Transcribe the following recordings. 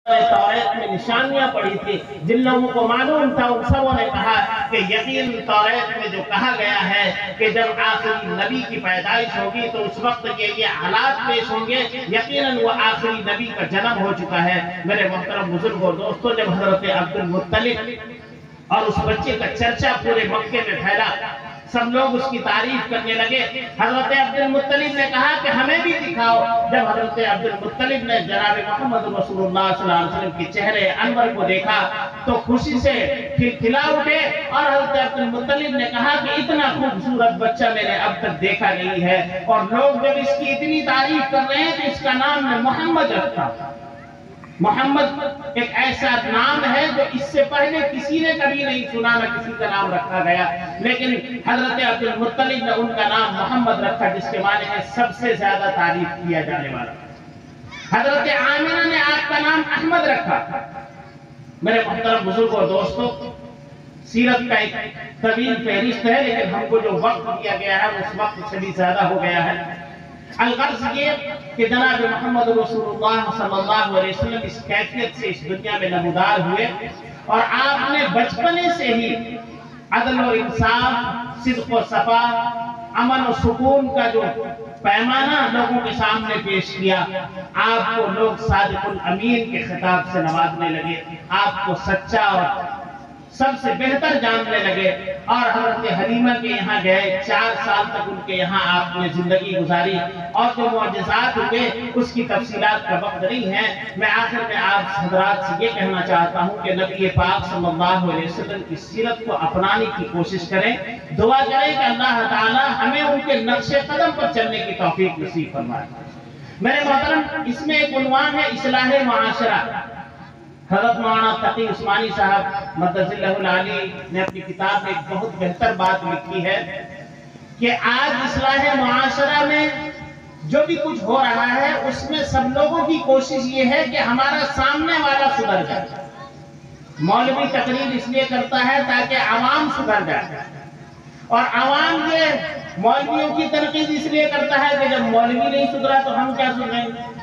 तौरात में निशानियां पढ़ी थी, जिन लोगों को मालूम था उन सबों ने कहा कि यकीन तौरात में जो कहा गया है कि जब आखिरी नबी की पैदाइश होगी तो उस वक्त ये हालात पेश होंगे, यकीनन वो आखिरी नबी का जन्म हो चुका है। मेरे मोहतरम बुजुर्ग और दोस्तों, जब हजरत अब्दुल मुत्तलिब और उस बच्चे का चर्चा पूरे मक्के में फैला, सब लोग उसकी तारीफ करने लगे। हजरत अब्दुल मुत्तलिब ने कहा कि हमें भी दिखाओ। जब हजरत अब्दुल मुत्तलिब ने जनाब मोहम्मद रसूलुल्लाह सल्लल्लाहु अलैहि वसल्लम के चेहरे अनवर को देखा तो खुशी से खिलखिला उठे और हजरत अब्दुल मुत्तलिब ने कहा कि इतना खूबसूरत बच्चा मैंने अब तक देखा नहीं है, और लोग जब इसकी इतनी तारीफ कर रहे हैं तो इसका नाम मैं मोहम्मद रखता। मोहम्मद एक ऐसा नाम है जो इससे पहले किसी ने कभी नहीं सुना, न किसी का नाम रखा गया, लेकिन हजरत अब्दुल मुत्तलिब ने उनका नाम मोहम्मद रखा, जिसके माने है सबसे ज्यादा तारीफ किया जाने वाला। हजरत आमिना ने आपका नाम अहमद रखा। मेरे मोहतरम बुजुर्ग और दोस्तों, सीरत का एक तवील फहरिस्त है, लेकिन हमको जो वक्त दिया गया है उस वक्त से भी ज्यादा हो गया है। अलगर्ज ये कि जनाब मोहम्मद रसूलुल्लाह सल्लल्लाहु अलैहि वसल्लम इस कैफियत से इस दुनिया में नमूदार हुए, और आपने बचपने से ही अदल और इंसाफ, सिद्क और सफा, अमन और सुकून का जो पैमाना लोगों के सामने पेश किया। आपको लोग सादिकुल अमीन के खिताब से नवाजने लगे, आपको सच्चा और सबसे बेहतर जानने लगे। और हजरत हलीमा के यहाँ गए, 4 साल तक उनके यहाँ आपने जिंदगी गुजारी, और जो मुअजिज़ात हुए उसकी तफसीलात का वक्त नहीं है। मैं आखिर में आप हजरात से ये कहना चाहता हूँ कि नबी पाक सल्लल्लाहु अलैहि वसल्लम की सीरत को अपनाने की कोशिश करें, दुआ करें कि अल्लाह ताला हमें उनके नक्शे कदम पर चलने की तौफीक नसीब फरमाए। मेरे मोहतरम, इसमें एक उन्वान है इस्लाह माशरा। हज़रत मौलाना तकी उस्मानी साहब मद्दज़िल्लहुल आली ने अपनी किताब में एक बहुत बेहतर बात लिखी है कि आज इस्लाह मुआशरा में जो भी कुछ हो रहा है उसमें सब लोगों की कोशिश ये है कि हमारा सामने वाला सुधर जाए। मौलवी तकरीर इसलिए करता है ताकि आवाम सुधर जाए, और आवाम ये मौलवियों की तनकीद इसलिए करता है कि जब मौलवी नहीं सुधरा तो हम क्या सुधरेंगे।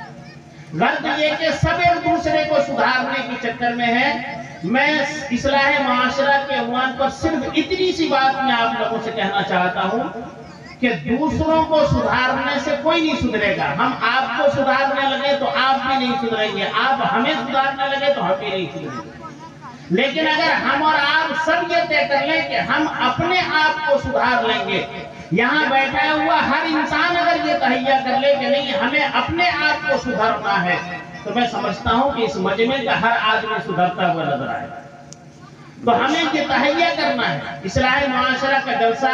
गर्द ये कि सब एक दूसरे को सुधारने के चक्कर में है। मैं इस्लाह मुआशरा के उन्वान पर सिर्फ इतनी सी बात मैं आप लोगों से कहना चाहता हूँ कि दूसरों को सुधारने से कोई नहीं सुधरेगा। हम आपको सुधारने लगे तो आप भी नहीं सुधरेंगे, आप हमें सुधारने लगे तो हम भी नहीं सुधरेंगे। लेकिन अगर हम और आप सब ये तय कर लें कि हम अपने आप को सुधार लेंगे, यहाँ बैठा हुआ हर इंसान अगर ये तहैया कर ले कि नहीं हमें अपने आप को सुधारना है, तो मैं समझता हूँ कि इस मजमे का हर आदमी सुधरता हुआ नजर आए। तो हमें ये तहैया करना है। इस्लाह मुआशरा का जलसा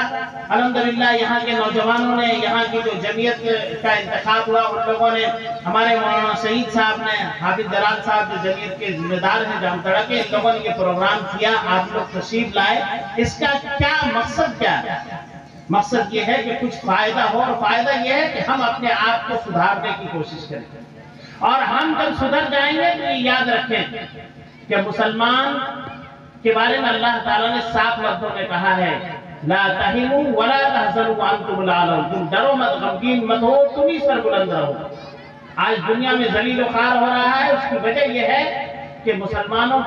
अल्हम्दुलिल्लाह यहाँ के नौजवानों ने, यहाँ की जो जमीयत का इंतखाब हुआ उन लोगों ने, हमारे मौलाना शहीद साहब ने, हाफिज जलाल साहब जो जमीयत के जिम्मेदार हैं जामतड़ा के, इन लोगों ने ये प्रोग्राम किया, आप लोग तशरीफ लाए। इसका क्या मकसद क्या है? मकसद ये है कि कुछ फायदा हो, और फायदा ये है कि हम अपने आप को सुधारने की कोशिश करें। और हम जब सुधर जाएंगे तो ये याद रखें कि मुसलमान के बारे में अल्लाह ताला ने साफ लफ्ज़ों में कहा है, ला तहिनु वला तहज़नु व अंतुम लालून, तुम डरो मत, गमगीन मत हो, तुम ही सरबुलंद रहो। आज दुनिया में जलील ख़ार हो रहा है, उसकी वजह यह है कि मुसलमानों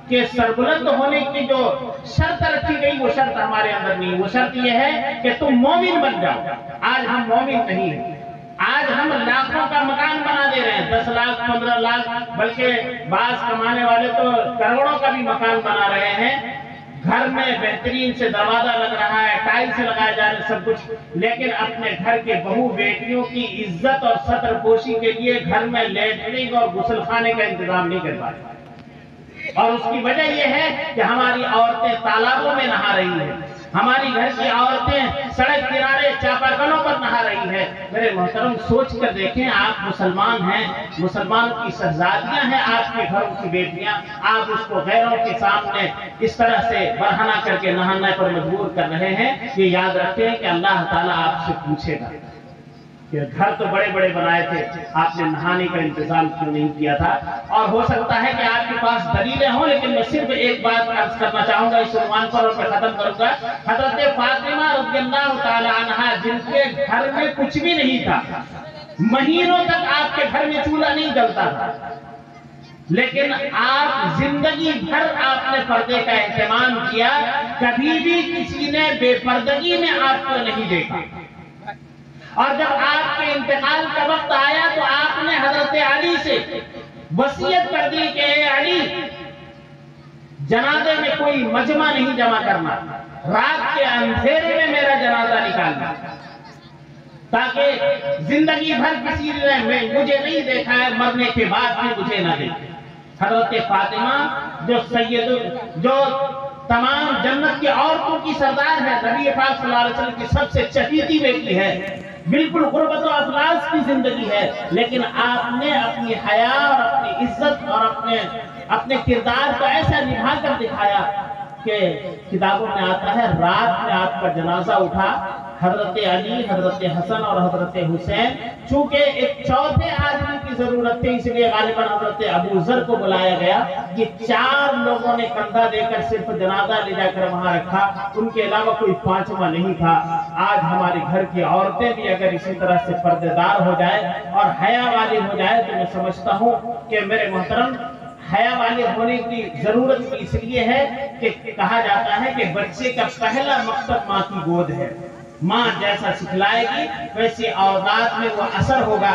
के सरबुलंद होने की जो शर्त रखी गई वो शर्त हमारे अंदर नहीं। वो शर्त ये है कि तुम मोमिन बन जाओ। आज हम मोमिन नहीं हैं। आज हम लाखों का मकान बना दे रहे हैं, 10 लाख 15 लाख, बल्कि बाज कमाने वाले तो करोड़ों का भी मकान बना रहे हैं। घर में बेहतरीन से दरवाजा लग रहा है, टाइल्स लगाए जा रहे, सब कुछ, लेकिन अपने घर के बहू बेटियों की इज्जत और सतरपोशी के लिए घर में लेटरिन और गुसल खाने का इंतजाम नहीं कर पा रहे। और उसकी वजह यह है कि हमारी औरतें तालाबों में नहा रही हैं, हमारी घर की औरतें सड़क किनारे चापाकलों पर नहा रही है। मेरे मोहतरम, सोच कर देखें, आप मुसलमान हैं, मुसलमानों की शहजादियां हैं आपके घरों की बेटियां, आप उसको गैरों के सामने इस तरह से बहाना करके नहाने पर मजबूर कर रहे हैं। ये याद रखें कि अल्लाह ताला आपसे पूछेगा कि घर तो बड़े बड़े बनाए थे, आपने नहाने का इंतजाम क्यों नहीं किया था। और हो सकता है कि आपके पास दलीलें हों, लेकिन मैं सिर्फ एक बात अर्ज करना चाहूंगा इस उन्वान पर, और मैं खत्म करूंगा। हजरत फातिमा रज़ियल्लाहु ताला अन्हा, जिनके घर में कुछ भी नहीं था, महीनों तक आपके घर में चूल्हा नहीं जलता था, لیکن آپ زندگی بھر آپ نے پردے کا اہتمام کیا، کبھی بھی کسی نے بے پردگی میں آپ کو نہیں دیکھا۔ اور جب آپ کے انتقال کا وقت آیا تو آپ نے حضرت علی سے وصیت کر دی کہ اے علی، جنازے میں کوئی مجمع نہیں جمع کرنا، رات کے اندھیرے میں میرا جنازہ نکالنا، تاکہ زندگی بھر کسی نے مجھے نہیں دیکھا ہے، مرنے کے بعد بھی مجھے نہ دیکھے۔ حضرت فاطمہ جو تمام جنت کی عورتوں کی سردار ہے، نبی پاک صلی اللہ علیہ وسلم کی سب سے چہیتی بیٹی ہے، بالکل غربت و افلاس کی زندگی ہے، لیکن آپ نے اپنی حیا اور اپنی عزت اور اپنے کردار کو ایسا نبھا کر دکھایا کہ کتابوں میں آتا ہے رات میں آپ کا جنازہ اٹھا، حضرت علی، حضرت حسن اور حضرت حسین، چونکہ ایک چوتھے آدمی کی ضرورت تھی، اس لیے غالباً حضرت ابو ذر کو بلایا گیا کہ 4 لوگوں نے کندھا دے کر صرف جنازہ لے جا کر وہاں رکھا، ان کے علاوہ کوئی 5واں نہیں تھا۔ آج ہمارے گھر کی عورتیں بھی اگر اسی طرح سے پردے دار ہو جائے اور حیا والی ہو جائے تو میں سمجھتا ہوں کہ میرے محترم، حیا والے ہونے کی ضرورت بھی اس لیے ہے کہ کہا جاتا ہے کہ بچے کا پہلا مقصد ماں کی گود ہے، ماں جیسا سکھلائے گی ویسے اولاد میں وہ اثر ہوگا۔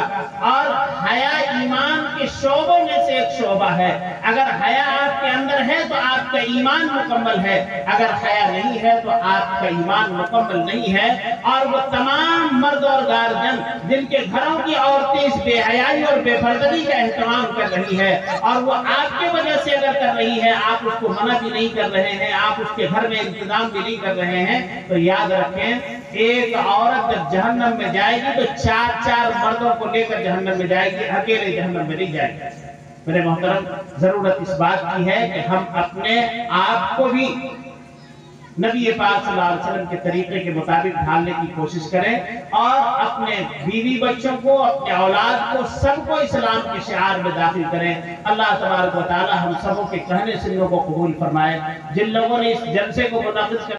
اور حیا ایمان کے شعبوں میں سے ایک شعبہ ہے، اگر حیا آپ کے اندر ہے تو آپ کا ایمان مکمل ہے، اگر حیا نہیں ہے تو آپ کا ایمان مکمل نہیں ہے۔ اور وہ تمام مرد اور گارجن جن کے گھروں کی عورتیں اس بے حیائی اور بے پردگی کا اہتمام کر رہی ہے اور وہ آپ کے وجہ سے اگر کر رہی ہے، آپ اس کو منع بھی نہیں کر رہے ہیں، آپ اس کے گھر میں انتظام بھی نہیں کر رہے ہیں، تو یاد رکھیں ایک عورت جب جہنم میں جائے گی تو 4 مردوں کو لے کر جہنم میں جائے گی، اکیلے جہنم میں نہیں جائے گی۔ میرے محترم، ضرورت اس بات کی ہے کہ ہم اپنے آپ کو بھی نبی پاک صلی اللہ علیہ وسلم کے طریقے کے مطابق ڈھالنے کی کوشش کریں اور اپنے بیوی بچوں کو، اپنے اولاد کو، سب کو اسلام کے شعار میں داخل کریں۔ اللہ تبارک و تعالی ہم سبوں کے کہنے سنوں کو قبول فرمائے۔ جن لوگوں نے اس جلسے کو منعقد